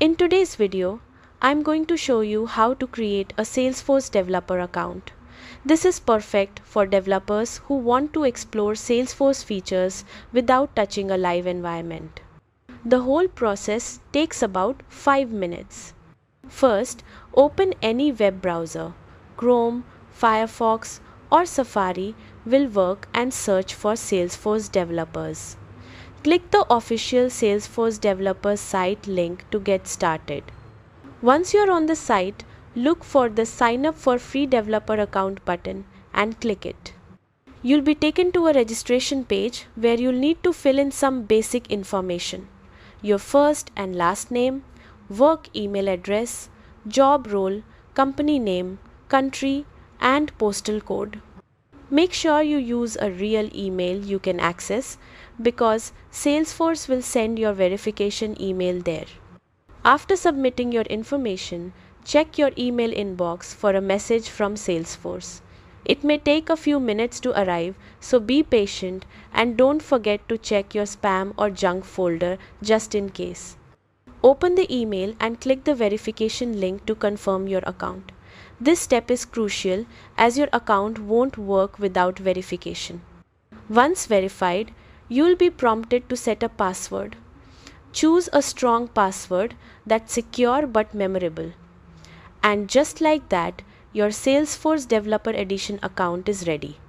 In today's video, I'm going to show you how to create a Salesforce Developer Account. This is perfect for developers who want to explore Salesforce features without touching a live environment. The whole process takes about 5 minutes. First, open any web browser. Chrome, Firefox, or Safari will work and search for Salesforce developers. Click the official Salesforce Developers site link to get started. Once you're on the site, look for the Sign Up for Free Developer Account button and click it. You'll be taken to a registration page where you'll need to fill in some basic information: your first and last name, work email address, job role, company name, country, and postal code. Make sure you use a real email you can access because Salesforce will send your verification email there. After submitting your information, check your email inbox for a message from Salesforce. It may take a few minutes to arrive, so be patient and don't forget to check your spam or junk folder just in case. Open the email and click the verification link to confirm your account. This step is crucial as your account won't work without verification. Once verified, you'll be prompted to set a password. Choose a strong password that's secure but memorable. And just like that, your Salesforce Developer Edition account is ready.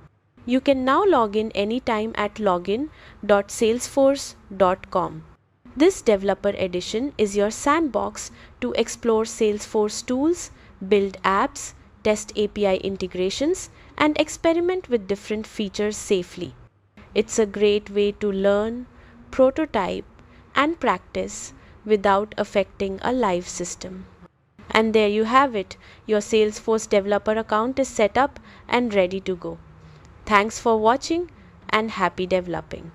You can now log in anytime at login.salesforce.com. This Developer Edition is your sandbox to explore Salesforce tools, build apps, test API integrations, and experiment with different features safely. It's a great way to learn, prototype, and practice without affecting a live system. And there you have it. Your Salesforce Developer Account is set up and ready to go. Thanks for watching and happy developing.